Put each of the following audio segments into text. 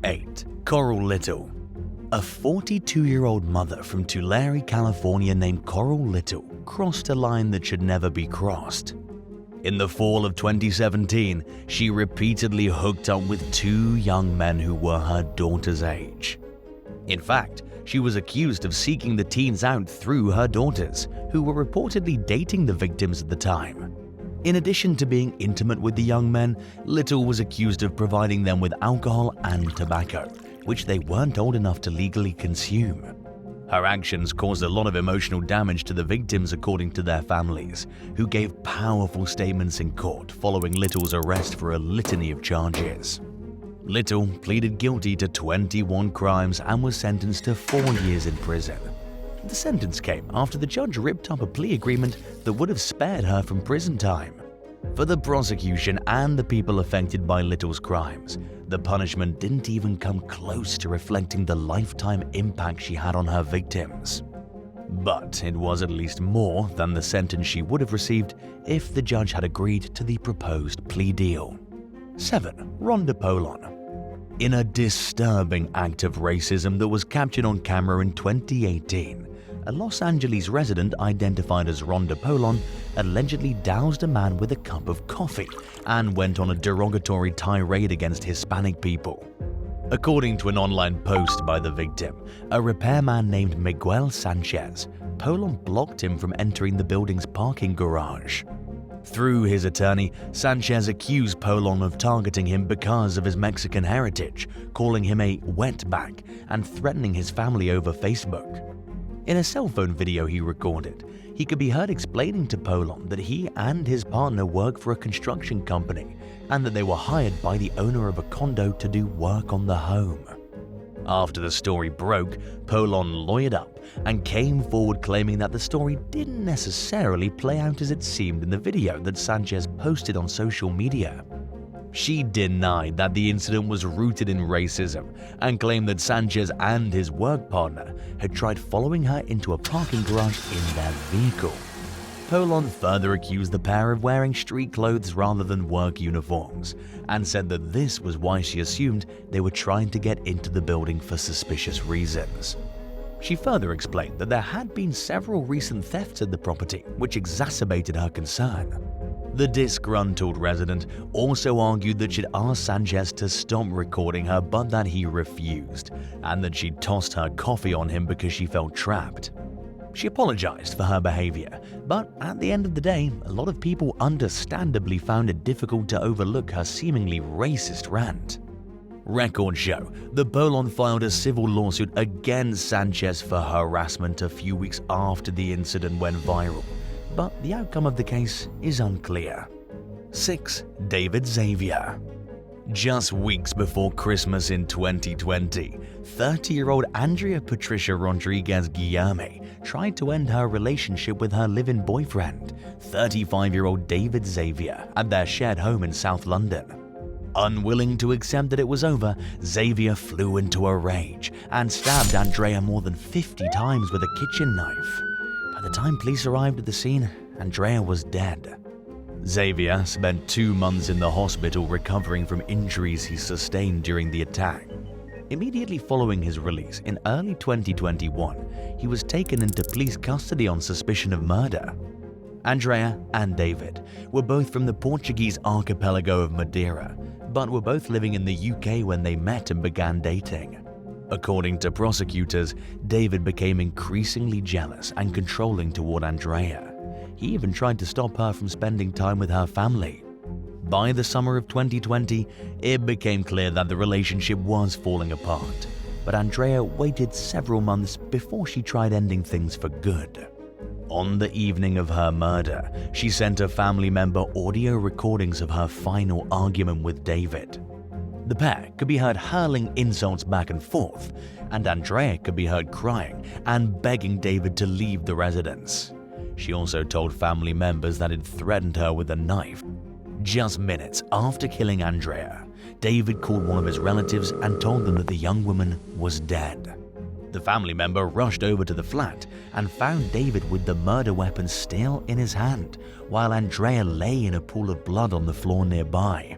8. Coral Little. A 42-year-old mother from Tulare, California named Coral Little crossed a line that should never be crossed. In the fall of 2017, she repeatedly hooked up with 2 young men who were her daughter's age. In fact, she was accused of seeking the teens out through her daughters, who were reportedly dating the victims at the time. In addition to being intimate with the young men, Little was accused of providing them with alcohol and tobacco, which they weren't old enough to legally consume. Her actions caused a lot of emotional damage to the victims, according to their families, who gave powerful statements in court following Little's arrest for a litany of charges. Little pleaded guilty to 21 crimes and was sentenced to 4 years in prison. The sentence came after the judge ripped up a plea agreement that would have spared her from prison time. For the prosecution and the people affected by Little's crimes, the punishment didn't even come close to reflecting the lifetime impact she had on her victims. But it was at least more than the sentence she would have received if the judge had agreed to the proposed plea deal. 7. Ronda Poon. In a disturbing act of racism that was captured on camera in 2018, a Los Angeles resident identified as Ronda Poon allegedly doused a man with a cup of coffee and went on a derogatory tirade against Hispanic people. According to an online post by the victim, a repairman named Miguel Sanchez, Poon blocked him from entering the building's parking garage. Through his attorney, Sanchez accused Poon of targeting him because of his Mexican heritage, calling him a wetback and threatening his family over Facebook. In a cell phone video he recorded, he could be heard explaining to Poon that he and his partner work for a construction company and that they were hired by the owner of a condo to do work on the home. After the story broke, Poon lawyered up and came forward claiming that the story didn't necessarily play out as it seemed in the video that Sanchez posted on social media. She denied that the incident was rooted in racism and claimed that Sanchez and his work partner had tried following her into a parking garage in their vehicle. Poon further accused the pair of wearing street clothes rather than work uniforms and said that this was why she assumed they were trying to get into the building for suspicious reasons. She further explained that there had been several recent thefts at the property, which exacerbated her concern. The disgruntled resident also argued that she'd asked Sanchez to stop recording her but that he refused, and that she'd tossed her coffee on him because she felt trapped. She apologized for her behavior, but at the end of the day, a lot of people understandably found it difficult to overlook her seemingly racist rant. Records show that Poon filed a civil lawsuit against Sanchez for harassment a few weeks after the incident went viral, but the outcome of the case is unclear. 6. David Xavier. Just weeks before Christmas in 2020, 30-year-old Andrea Patricia Rodriguez Guillerme tried to end her relationship with her live-in boyfriend, 35-year-old David Xavier, at their shared home in South London. Unwilling to accept that it was over, Xavier flew into a rage and stabbed Andrea more than 50 times with a kitchen knife. By the time police arrived at the scene, Andrea was dead. Xavier spent 2 months in the hospital recovering from injuries he sustained during the attack. Immediately following his release in early 2021, he was taken into police custody on suspicion of murder. Andrea and David were both from the Portuguese archipelago of Madeira, but were both living in the UK when they met and began dating. According to prosecutors, David became increasingly jealous and controlling toward Andrea. He even tried to stop her from spending time with her family. By the summer of 2020, it became clear that the relationship was falling apart, but Andrea waited several months before she tried ending things for good. On the evening of her murder, she sent a family member audio recordings of her final argument with David. The pair could be heard hurling insults back and forth, and Andrea could be heard crying and begging David to leave the residence. She also told family members that he'd threatened her with a knife. Just minutes after killing Andrea, David called one of his relatives and told them that the young woman was dead. The family member rushed over to the flat and found David with the murder weapon still in his hand, while Andrea lay in a pool of blood on the floor nearby.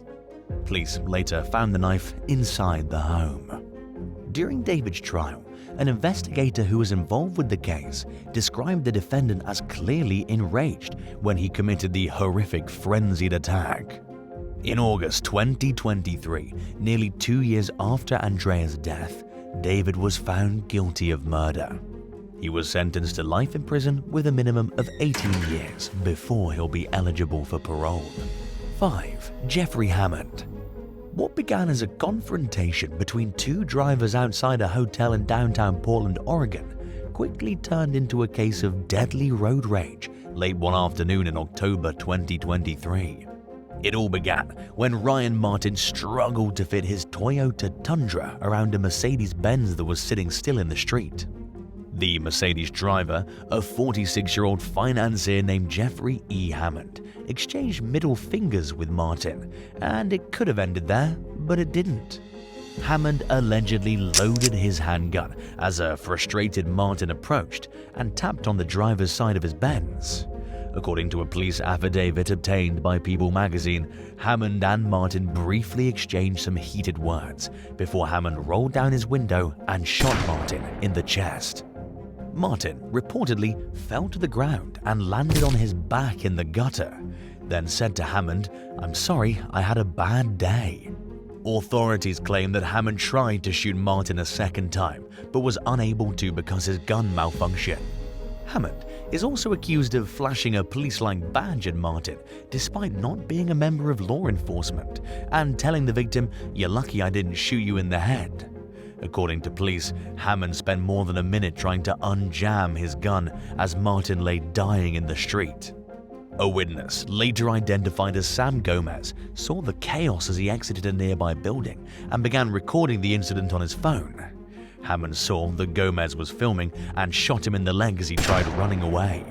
Police later found the knife inside the home. During David's trial, an investigator who was involved with the case described the defendant as clearly enraged when he committed the horrific frenzied attack. In August 2023, nearly 2 years after Andrea's death, David was found guilty of murder. He was sentenced to life in prison with a minimum of 18 years before he'll be eligible for parole. 5. Jeffrey Hammond. What began as a confrontation between two drivers outside a hotel in downtown Portland, Oregon, quickly turned into a case of deadly road rage late one afternoon in October 2023. It all began when Ryan Martin struggled to fit his Toyota Tundra around a Mercedes-Benz that was sitting still in the street. The Mercedes driver, a 46-year-old financier named Jeffrey E. Hammond, exchanged middle fingers with Martin, and it could have ended there, but it didn't. Hammond allegedly loaded his handgun as a frustrated Martin approached and tapped on the driver's side of his Benz. According to a police affidavit obtained by People magazine, Hammond and Martin briefly exchanged some heated words before Hammond rolled down his window and shot Martin in the chest. Martin reportedly fell to the ground and landed on his back in the gutter, then said to Hammond, "I'm sorry, I had a bad day." Authorities claim that Hammond tried to shoot Martin a second time, but was unable to because his gun malfunctioned. Hammond is also accused of flashing a police-like badge at Martin despite not being a member of law enforcement and telling the victim, "You're lucky I didn't shoot you in the head." According to police, Hammond spent more than a minute trying to unjam his gun as Martin lay dying in the street. A witness, later identified as Sam Gomez, saw the chaos as he exited a nearby building and began recording the incident on his phone. Hammond saw that Gomez was filming and shot him in the leg as he tried running away.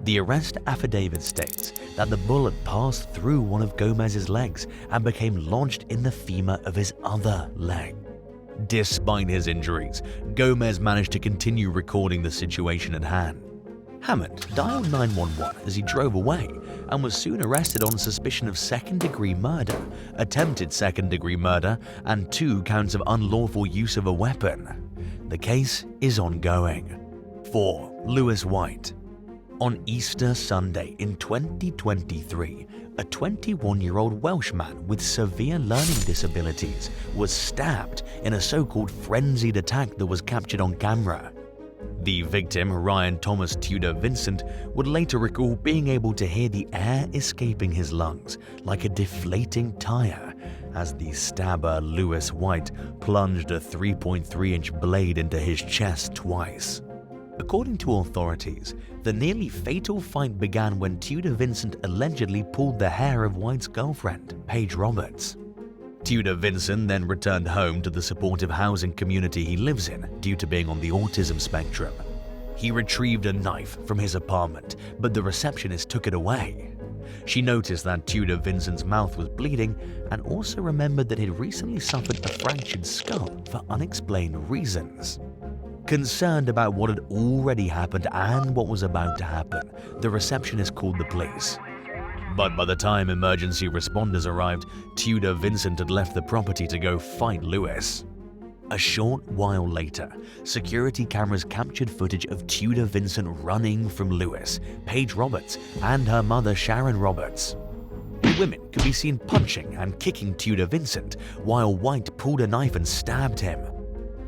The arrest affidavit states that the bullet passed through one of Gomez's legs and became lodged in the femur of his other leg. Despite his injuries, Gomez managed to continue recording the situation at hand. Hammond dialed 911 as he drove away and was soon arrested on suspicion of second-degree murder, attempted second-degree murder, and 2 counts of unlawful use of a weapon. The case is ongoing. 4. Lewis White. On Easter Sunday in 2023, a 21-year-old Welshman with severe learning disabilities was stabbed in a so-called frenzied attack that was captured on camera. The victim, Ryan Thomas Tudor Vincent, would later recall being able to hear the air escaping his lungs like a deflating tire as the stabber, Lewis White, plunged a 3.3-inch blade into his chest twice. According to authorities, the nearly fatal fight began when Tudor Vincent allegedly pulled the hair of White's girlfriend, Paige Roberts. Tudor Vincent then returned home to the supportive housing community he lives in due to being on the autism spectrum. He retrieved a knife from his apartment, but the receptionist took it away. She noticed that Tudor Vincent's mouth was bleeding and also remembered that he'd recently suffered a fractured skull for unexplained reasons. Concerned about what had already happened and what was about to happen, the receptionist called the police. But by the time emergency responders arrived, Tudor Vincent had left the property to go fight Lewis. A short while later, security cameras captured footage of Tudor Vincent running from Lewis, Paige Roberts, and her mother Sharon Roberts. The women could be seen punching and kicking Tudor Vincent, while White pulled a knife and stabbed him.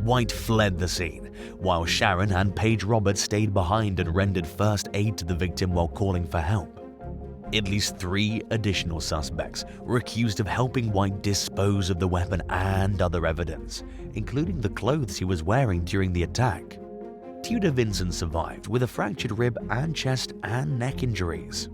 White fled the scene, while Sharon and Paige Roberts stayed behind and rendered first aid to the victim while calling for help. At least 3 additional suspects were accused of helping White dispose of the weapon and other evidence, including the clothes he was wearing during the attack. Tudor Vincent survived with a fractured rib and chest and neck injuries.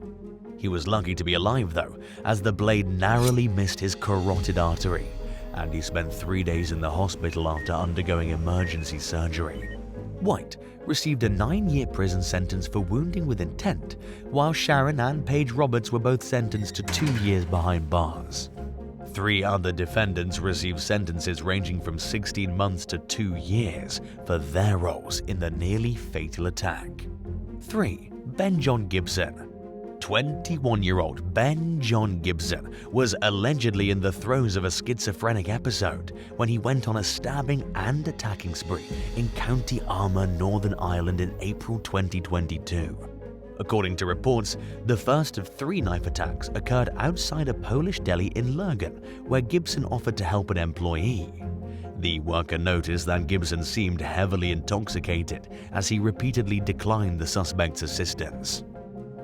He was lucky to be alive though, as the blade narrowly missed his carotid artery, and he spent 3 days in the hospital after undergoing emergency surgery. White received a 9-year prison sentence for wounding with intent, while Sharon and Paige Roberts were both sentenced to 2 years behind bars. 3 other defendants received sentences ranging from 16 months to 2 years for their roles in the nearly fatal attack. 3. Benjn Gibson. 21-year-old Benjn Gibson was allegedly in the throes of a schizophrenic episode when he went on a stabbing and attacking spree in County Armagh, Northern Ireland in April 2022. According to reports, the first of 3 knife attacks occurred outside a Polish deli in Lurgan, where Gibson offered to help an employee. The worker noticed that Gibson seemed heavily intoxicated as he repeatedly declined the suspect's assistance.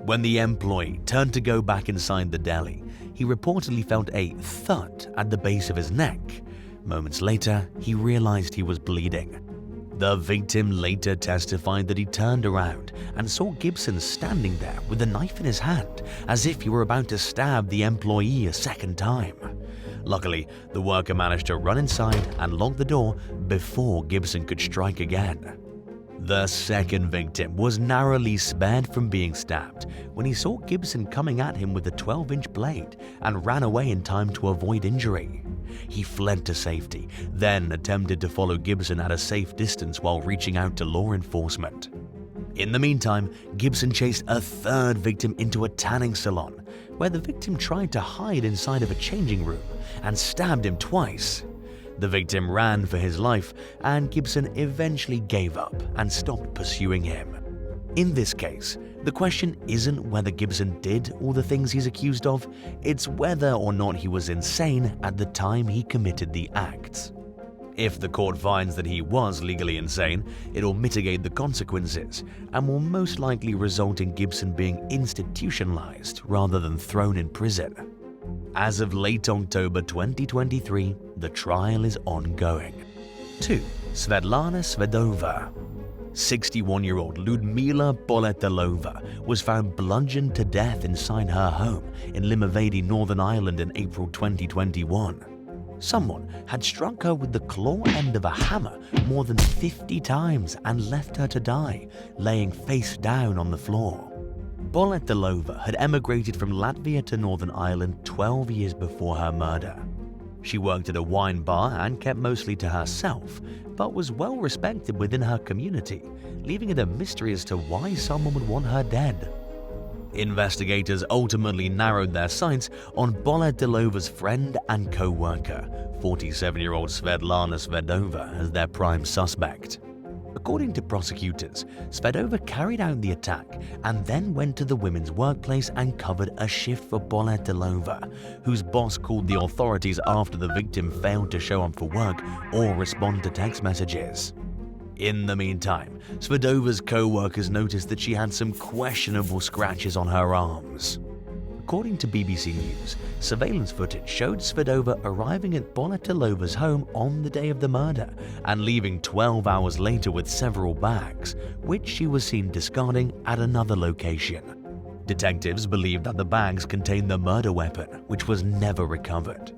When the employee turned to go back inside the deli, he reportedly felt a thud at the base of his neck. Moments later, he realized he was bleeding. The victim later testified that he turned around and saw Gibson standing there with a knife in his hand, as if he were about to stab the employee a second time. Luckily, the worker managed to run inside and lock the door before Gibson could strike again. The second victim was narrowly spared from being stabbed when he saw Gibson coming at him with a 12-inch blade and ran away in time to avoid injury. He fled to safety, then attempted to follow Gibson at a safe distance while reaching out to law enforcement. In the meantime, Gibson chased a third victim into a tanning salon, where the victim tried to hide inside of a changing room and stabbed him twice. The victim ran for his life, and Gibson eventually gave up and stopped pursuing him. In this case, the question isn't whether Gibson did all the things he's accused of, it's whether or not he was insane at the time he committed the acts. If the court finds that he was legally insane, it'll mitigate the consequences and will most likely result in Gibson being institutionalized rather than thrown in prison. As of late October 2023, the trial is ongoing. 2. Svetlana Sedova. 61-year-old Ludmila Boletelova was found bludgeoned to death inside her home in Limavady, Northern Ireland in April 2021. Someone had struck her with the claw end of a hammer more than 50 times and left her to die, laying face down on the floor. Boletelova had emigrated from Latvia to Northern Ireland 12 years before her murder. She worked at a wine bar and kept mostly to herself, but was well respected within her community, leaving it a mystery as to why someone would want her dead. Investigators ultimately narrowed their sights on Boletelova's friend and co-worker, 47-year-old Svetlana Sedova, as their prime suspect. According to prosecutors, Sedova carried out the attack and then went to the women's workplace and covered a shift for Boletelova, whose boss called the authorities after the victim failed to show up for work or respond to text messages. In the meantime, Sedova's co-workers noticed that she had some questionable scratches on her arms. According to BBC News, surveillance footage showed Sedova arriving at Boletelova's home on the day of the murder and leaving 12 hours later with several bags, which she was seen discarding at another location. Detectives believed that the bags contained the murder weapon, which was never recovered.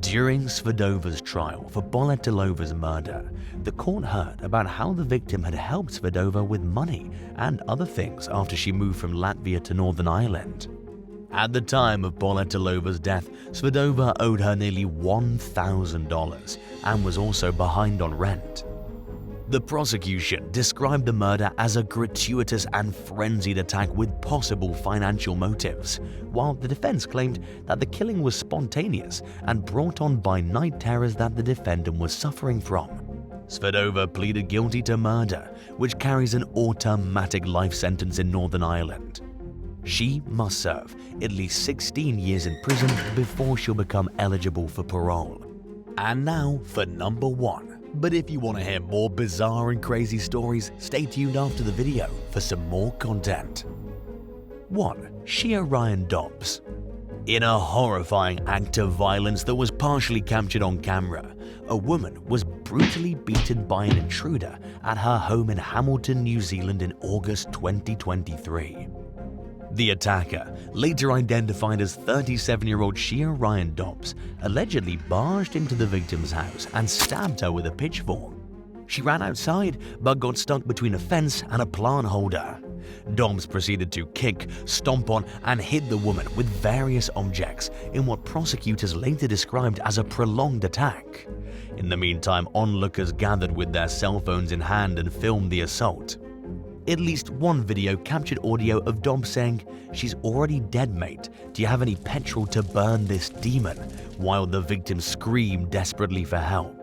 During Sedova's trial for Boletelova's murder, the court heard about how the victim had helped Sedova with money and other things after she moved from Latvia to Northern Ireland. At the time of Boletelova's death, Sedova owed her nearly $1,000 and was also behind on rent. The prosecution described the murder as a gratuitous and frenzied attack with possible financial motives, while the defense claimed that the killing was spontaneous and brought on by night terrors that the defendant was suffering from. Sedova pleaded guilty to murder, which carries an automatic life sentence in Northern Ireland. She must serve at least 16 years in prison before she'll become eligible for parole. And now for number 1. But if you want to hear more bizarre and crazy stories, stay tuned after the video for some more content. 1. Shea Ryan Dobs. In a horrifying act of violence that was partially captured on camera, a woman was brutally beaten by an intruder at her home in Hamilton, New Zealand in August 2023. The attacker, later identified as 37-year-old Shea Ryan Dobs, allegedly barged into the victim's house and stabbed her with a pitchfork. She ran outside but got stuck between a fence and a plant holder. Dobs proceeded to kick, stomp on, and hit the woman with various objects in what prosecutors later described as a prolonged attack. In the meantime, onlookers gathered with their cell phones in hand and filmed the assault. At least one video captured audio of Dobs saying, "She's already dead, mate. Do you have any petrol to burn this demon?" while the victim screamed desperately for help.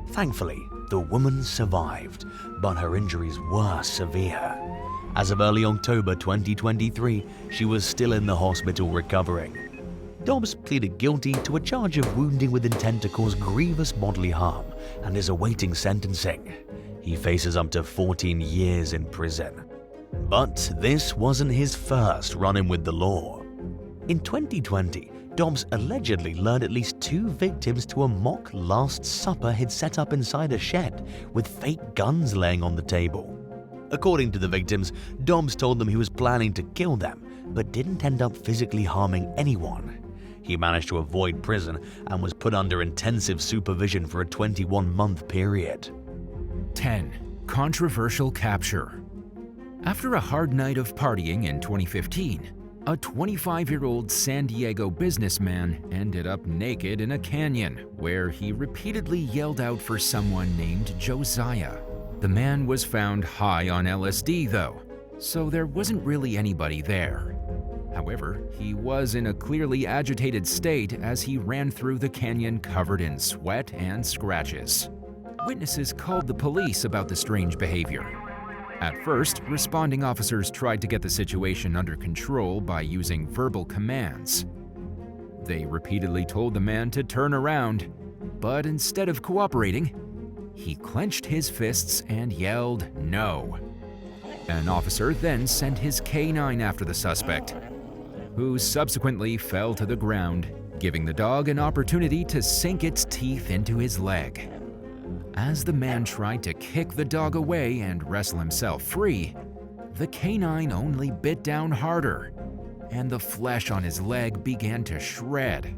Thankfully, the woman survived, but her injuries were severe. As of early October 2023, she was still in the hospital recovering. Dobs pleaded guilty to a charge of wounding with intent to cause grievous bodily harm and is awaiting sentencing. He faces up to 14 years in prison. But this wasn't his first run-in with the law. In 2020, Dobs allegedly lured at least 2 victims to a mock Last Supper he'd set up inside a shed, with fake guns laying on the table. According to the victims, Dobs told them he was planning to kill them, but didn't end up physically harming anyone. He managed to avoid prison and was put under intensive supervision for a 21-month period. 10. Controversial capture. After a hard night of partying in 2015, a 25-year-old San Diego businessman ended up naked in a canyon where he repeatedly yelled out for someone named Josiah. The man was found high on LSD though, so there wasn't really anybody there. However, he was in a clearly agitated state as he ran through the canyon covered in sweat and scratches. Witnesses called the police about the strange behavior. At first, responding officers tried to get the situation under control by using verbal commands. They repeatedly told the man to turn around, but instead of cooperating, he clenched his fists and yelled no. An officer then sent his K9 after the suspect, who subsequently fell to the ground, giving the dog an opportunity to sink its teeth into his leg. As the man tried to kick the dog away and wrestle himself free, the K9 only bit down harder, and the flesh on his leg began to shred.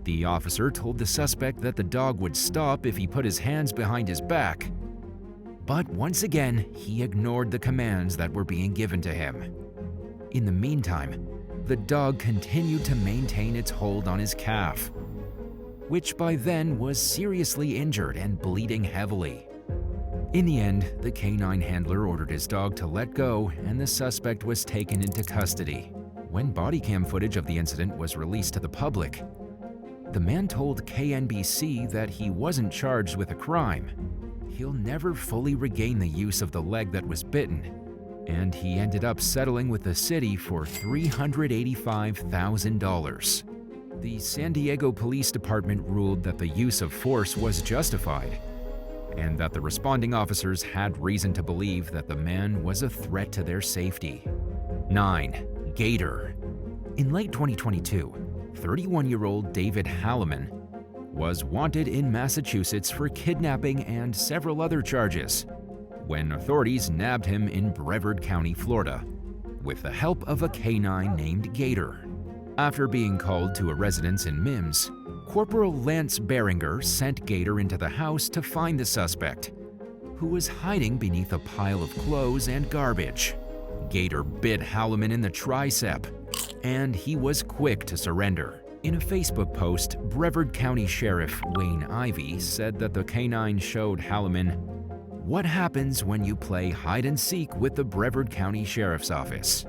The officer told the suspect that the dog would stop if he put his hands behind his back. But once again, he ignored the commands that were being given to him. In the meantime, the dog continued to maintain its hold on his calf, which by then was seriously injured and bleeding heavily. In the end, the K9 handler ordered his dog to let go and the suspect was taken into custody. When body cam footage of the incident was released to the public, the man told KNBC that he wasn't charged with a crime. He'll never fully regain the use of the leg that was bitten, and he ended up settling with the city for $385,000. The San Diego Police Department ruled that the use of force was justified, and that the responding officers had reason to believe that the man was a threat to their safety. 9. Gator. In late 2022, 31-year-old David Hammond was wanted in Massachusetts for kidnapping and several other charges when authorities nabbed him in Brevard County, Florida, with the help of a K9 named Gator. After being called to a residence in Mims, Corporal Lance Beringer sent Gator into the house to find the suspect, who was hiding beneath a pile of clothes and garbage. Gator bit Hammond in the tricep, and he was quick to surrender. In a Facebook post, Brevard County Sheriff Wayne Ivey said that the K9 showed Hammond what happens when you play hide-and-seek with the Brevard County Sheriff's Office.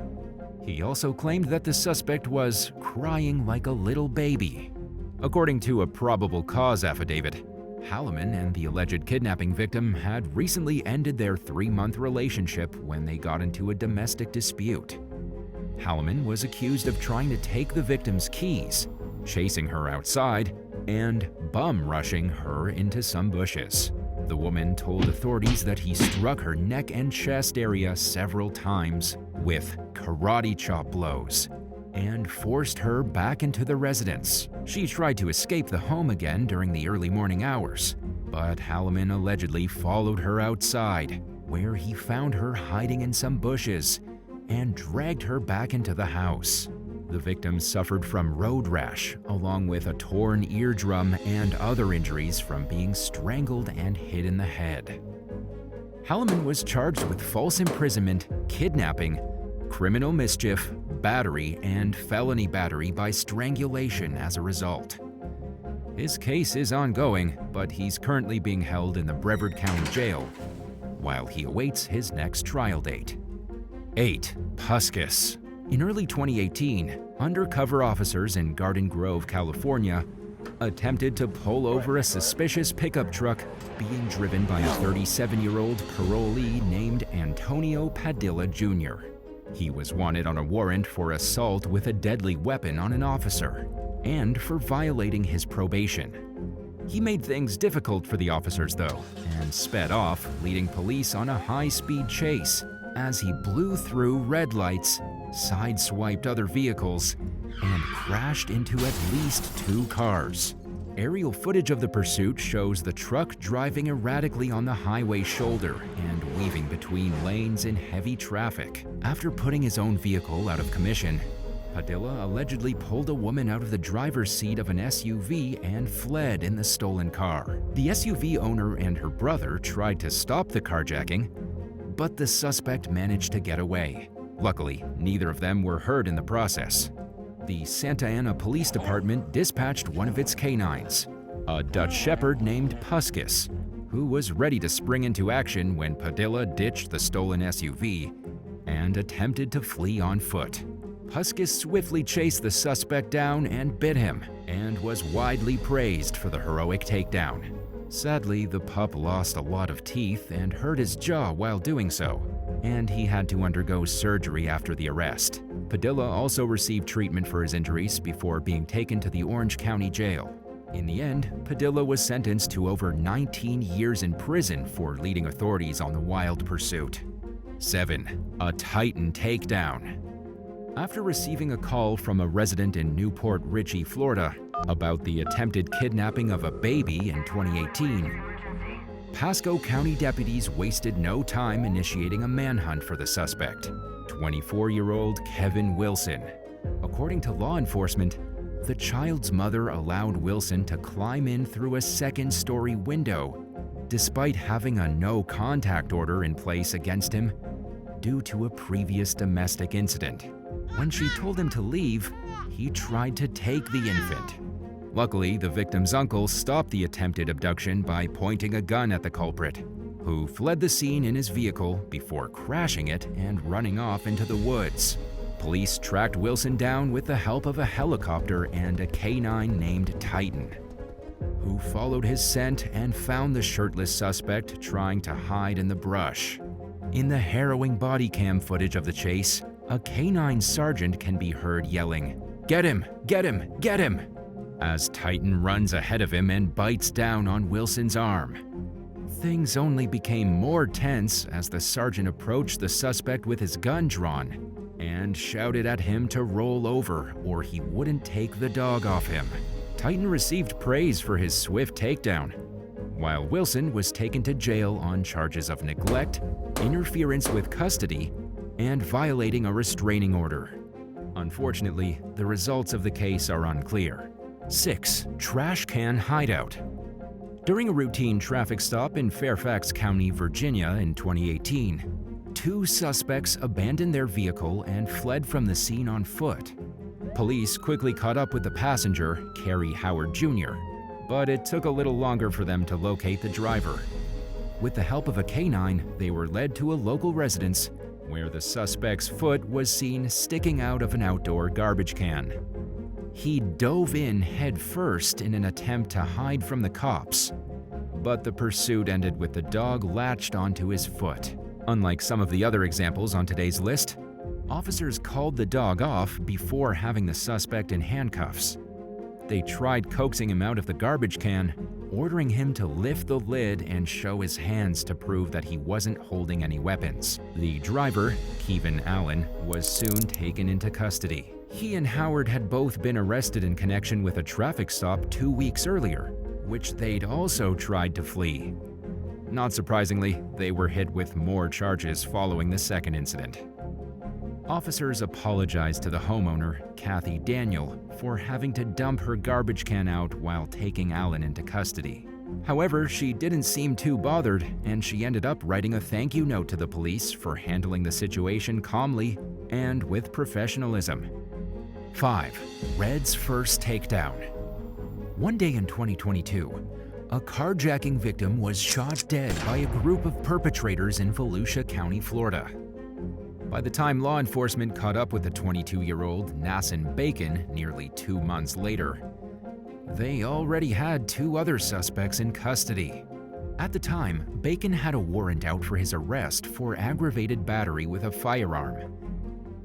He also claimed that the suspect was crying like a little baby. According to a probable cause affidavit, Hammond and the alleged kidnapping victim had recently ended their 3-month relationship when they got into a domestic dispute. Hammond was accused of trying to take the victim's keys, chasing her outside, and bum-rushing her into some bushes. The woman told authorities that he struck her neck and chest area several times with karate chop blows and forced her back into the residence. She tried to escape the home again during the early morning hours, but Hammond allegedly followed her outside, where he found her hiding in some bushes and dragged her back into the house. The victim suffered from road rash, along with a torn eardrum and other injuries from being strangled and hit in the head. Hammond was charged with false imprisonment, kidnapping, criminal mischief, battery, and felony battery by strangulation as a result. His case is ongoing, but he's currently being held in the Brevard County Jail while he awaits his next trial date. 8. Pusks. In early 2018, undercover officers in Garden Grove, California, attempted to pull over a suspicious pickup truck being driven by a 37-year-old parolee named Antonio Padilla Jr. He was wanted on a warrant for assault with a deadly weapon on an officer and for violating his probation. He made things difficult for the officers, though, and sped off, leading police on a high-speed chase as he blew through red lights, sideswiped other vehicles, and crashed into at least 2 cars. Aerial footage of the pursuit shows the truck driving erratically on the highway shoulder and weaving between lanes in heavy traffic. After putting his own vehicle out of commission, Padilla allegedly pulled a woman out of the driver's seat of an SUV and fled in the stolen car. The SUV owner and her brother tried to stop the carjacking, but the suspect managed to get away. Luckily, neither of them were hurt in the process. The Santa Ana Police Department dispatched one of its canines, a Dutch Shepherd named Pusks, who was ready to spring into action when Padilla ditched the stolen SUV and attempted to flee on foot. Pusks swiftly chased the suspect down and bit him, and was widely praised for the heroic takedown. Sadly, the pup lost a lot of teeth and hurt his jaw while doing so, and he had to undergo surgery after the arrest. Padilla also received treatment for his injuries before being taken to the Orange County Jail. In the end, Padilla was sentenced to over 19 years in prison for leading authorities on the wild pursuit. 7. A Titan takedown. After receiving a call from a resident in Newport Richey, Florida, about the attempted kidnapping of a baby in 2018, Pasco County deputies wasted no time initiating a manhunt for the suspect, 24-year-old Kevin Wilson. According to law enforcement, the child's mother allowed Wilson to climb in through a second-story window, despite having a no-contact order in place against him due to a previous domestic incident. When she told him to leave, he tried to take the infant. Luckily, the victim's uncle stopped the attempted abduction by pointing a gun at the culprit, who fled the scene in his vehicle before crashing it and running off into the woods. Police tracked Wilson down with the help of a helicopter and a canine named Titan, who followed his scent and found the shirtless suspect trying to hide in the brush. In the harrowing body cam footage of the chase, a canine sergeant can be heard yelling, "Get him! Get him! Get him!" as Titan runs ahead of him and bites down on Wilson's arm. Things only became more tense as the sergeant approached the suspect with his gun drawn and shouted at him to roll over or he wouldn't take the dog off him. Titan received praise for his swift takedown, while Wilson was taken to jail on charges of neglect, interference with custody, and violating a restraining order. Unfortunately, the results of the case are unclear. 6. Trash Can Hideout. During a routine traffic stop in Fairfax County, Virginia in 2018, 2 suspects abandoned their vehicle and fled from the scene on foot. Police quickly caught up with the passenger, Kerry Howard Jr., but it took a little longer for them to locate the driver. With the help of a canine, they were led to a local residence where the suspect's foot was seen sticking out of an outdoor garbage can. He dove in head first in an attempt to hide from the cops, but the pursuit ended with the dog latched onto his foot. Unlike some of the other examples on today's list, officers called the dog off before having the suspect in handcuffs. They tried coaxing him out of the garbage can, ordering him to lift the lid and show his hands to prove that he wasn't holding any weapons. The driver, Kevin Allen, was soon taken into custody. He and Howard had both been arrested in connection with a traffic stop 2 weeks earlier, which they'd also tried to flee. Not surprisingly, they were hit with more charges following the second incident. Officers apologized to the homeowner, Kathy Daniel, for having to dump her garbage can out while taking Allen into custody. However, she didn't seem too bothered, and she ended up writing a thank you note to the police for handling the situation calmly and with professionalism. 5. Red's first takedown. One day in 2022, a carjacking victim was shot dead by a group of perpetrators in Volusia County, Florida. By the time law enforcement caught up with the 22-year-old Nassan Bacon nearly 2 months later, they already had 2 other suspects in custody. At the time, Bacon had a warrant out for his arrest for aggravated battery with a firearm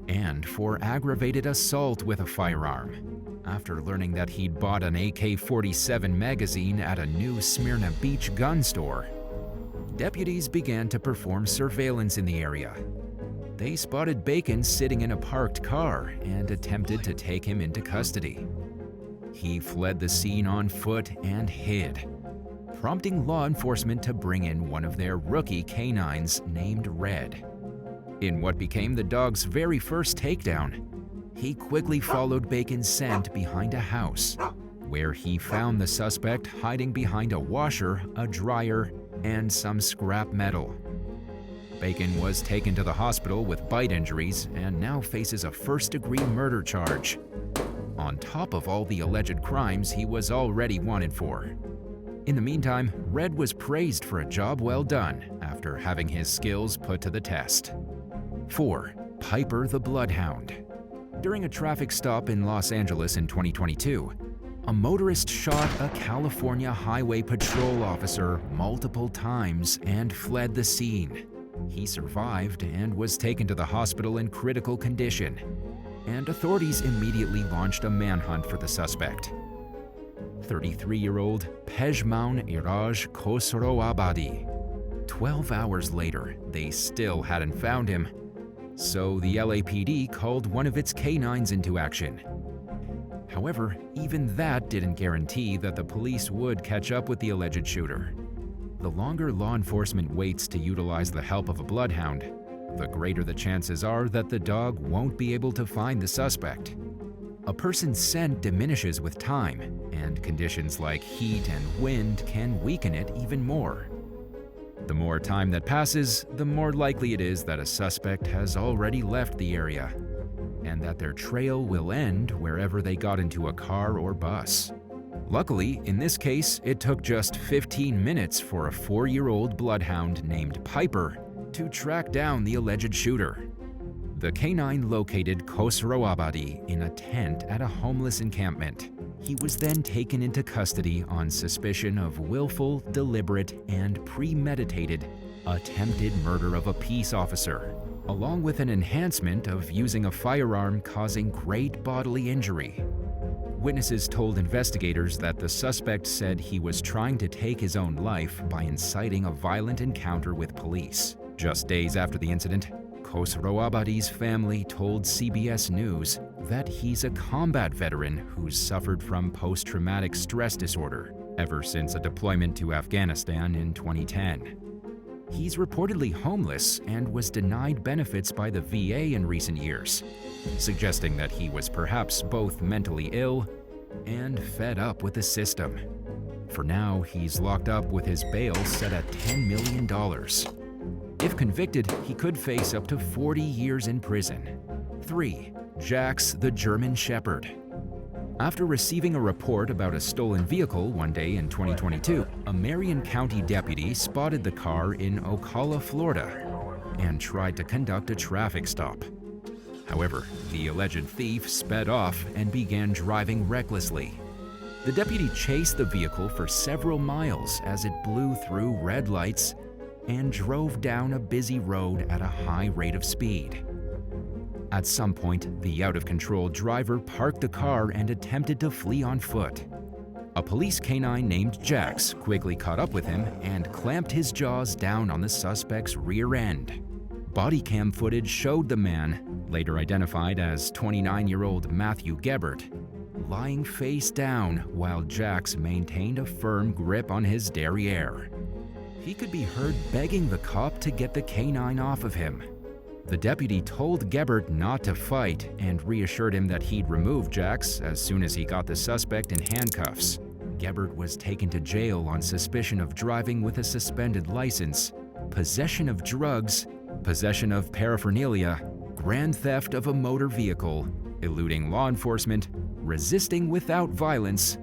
and for aggravated assault with a firearm, after learning that he'd bought an AK-47 magazine at a new Smyrna Beach gun store. Deputies began to perform surveillance in the area. They spotted Bacon sitting in a parked car and attempted to take him into custody. He fled the scene on foot and hid, prompting law enforcement to bring in one of their rookie canines named Red. In what became the dog's very first takedown, he quickly followed Bacon's scent behind a house, where he found the suspect hiding behind a washer, a dryer, and some scrap metal. Bacon was taken to the hospital with bite injuries and now faces a first-degree murder charge, on top of all the alleged crimes he was already wanted for. In the meantime, Red was praised for a job well done after having his skills put to the test. 4. Piper the Bloodhound. During a traffic stop in Los Angeles in 2022, a motorist shot a California Highway Patrol officer multiple times and fled the scene. He survived and was taken to the hospital in critical condition, and authorities immediately launched a manhunt for the suspect. 33-year-old Pejman Iraj Khosrow-Abadi. 12 hours later, they still hadn't found him, so the LAPD called one of its canines into action. However, even that didn't guarantee that the police would catch up with the alleged shooter. The longer law enforcement waits to utilize the help of a bloodhound, the greater the chances are that the dog won't be able to find the suspect. A person's scent diminishes with time, and conditions like heat and wind can weaken it even more. The more time that passes, the more likely it is that a suspect has already left the area, and that their trail will end wherever they got into a car or bus. Luckily, in this case, it took just 15 minutes for a 4-year-old bloodhound named Piper to track down the alleged shooter. The canine located Khosrow-Abadi in a tent at a homeless encampment. He was then taken into custody on suspicion of willful, deliberate, and premeditated attempted murder of a peace officer, along with an enhancement of using a firearm causing great bodily injury. Witnesses told investigators that the suspect said he was trying to take his own life by inciting a violent encounter with police. Just days after the incident, Khosrow-Abadi's family told CBS News that he's a combat veteran who's suffered from post-traumatic stress disorder ever since a deployment to Afghanistan in 2010. He's reportedly homeless and was denied benefits by the VA in recent years, suggesting that he was perhaps both mentally ill and fed up with the system. For now, he's locked up with his bail set at $10 million. If convicted, he could face up to 40 years in prison. 3. Jax the German Shepherd. After receiving a report about a stolen vehicle one day in 2022, a Marion County deputy spotted the car in Ocala, Florida, and tried to conduct a traffic stop. However, the alleged thief sped off and began driving recklessly. The deputy chased the vehicle for several miles as it blew through red lights and drove down a busy road at a high rate of speed. At some point, the out-of-control driver parked the car and attempted to flee on foot. A police canine named Jax quickly caught up with him and clamped his jaws down on the suspect's rear end. Body cam footage showed the man, later identified as 29-year-old Matthew Gebert, lying face down while Jax maintained a firm grip on his derriere. He could be heard begging the cop to get the canine off of him. The deputy told Gebert not to fight and reassured him that he'd remove Jax as soon as he got the suspect in handcuffs. Gebert was taken to jail on suspicion of driving with a suspended license, possession of drugs, possession of paraphernalia, grand theft of a motor vehicle, eluding law enforcement, resisting without violence,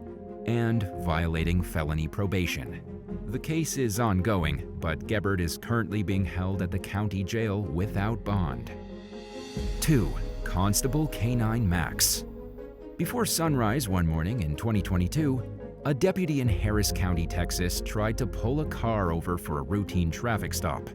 and violating felony probation. The case is ongoing, but Gebert is currently being held at the county jail without bond. 2. Constable K9 Max. Before sunrise one morning in 2022, a deputy in Harris County, Texas, tried to pull a car over for a routine traffic stop.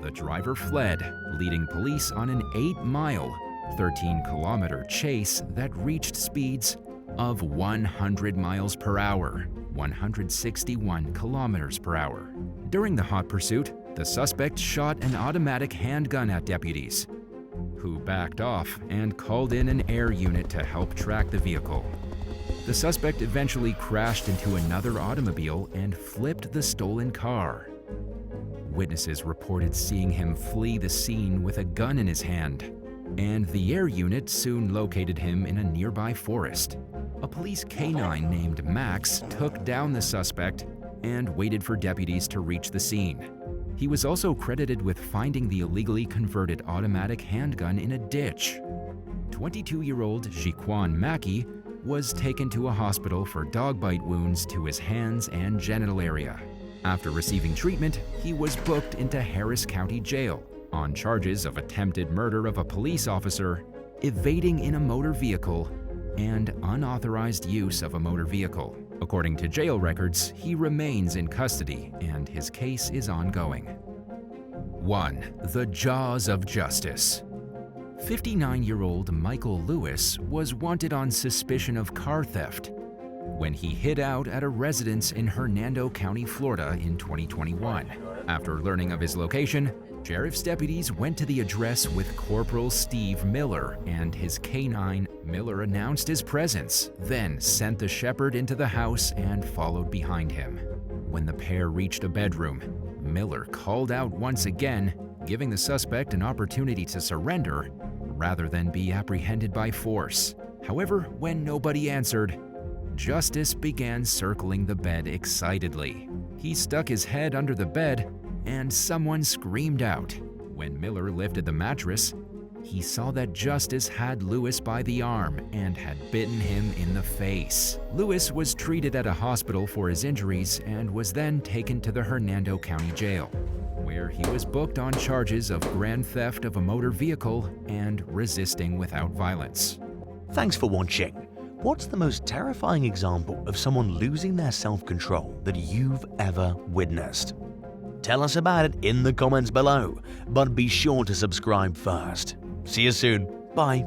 The driver fled, leading police on an 8-mile, 13-kilometer chase that reached speeds of 100 miles per hour, 161 kilometers per hour. During the hot pursuit, the suspect shot an automatic handgun at deputies, who backed off and called in an air unit to help track the vehicle. The suspect eventually crashed into another automobile and flipped the stolen car. Witnesses reported seeing him flee the scene with a gun in his hand, and the air unit soon located him in a nearby forest. A police canine named Max took down the suspect and waited for deputies to reach the scene. He was also credited with finding the illegally converted automatic handgun in a ditch. 22-year-old Jiquan Mackey was taken to a hospital for dog bite wounds to his hands and genital area. After receiving treatment, he was booked into Harris County Jail on charges of attempted murder of a police officer, evading in a motor vehicle, and unauthorized use of a motor vehicle. According to jail records, he remains in custody and his case is ongoing. 1. The Jaws of Justice. 59-year-old Michael Lewis was wanted on suspicion of car theft when he hid out at a residence in Hernando County, Florida in 2021. After learning of his location, sheriff's deputies went to the address with Corporal Steve Miller and his canine. Miller announced his presence, then sent the shepherd into the house and followed behind him. When the pair reached a bedroom, Miller called out once again, giving the suspect an opportunity to surrender rather than be apprehended by force. However, when nobody answered, Justice began circling the bed excitedly. He stuck his head under the bed and someone screamed out. When Miller lifted the mattress, he saw that Justice had Lewis by the arm and had bitten him in the face. Lewis was treated at a hospital for his injuries and was then taken to the Hernando County Jail, where he was booked on charges of grand theft of a motor vehicle and resisting without violence. Thanks for watching. What's the most terrifying example of someone losing their self-control that you've ever witnessed? Tell us about it in the comments below, but be sure to subscribe first. See you soon. Bye.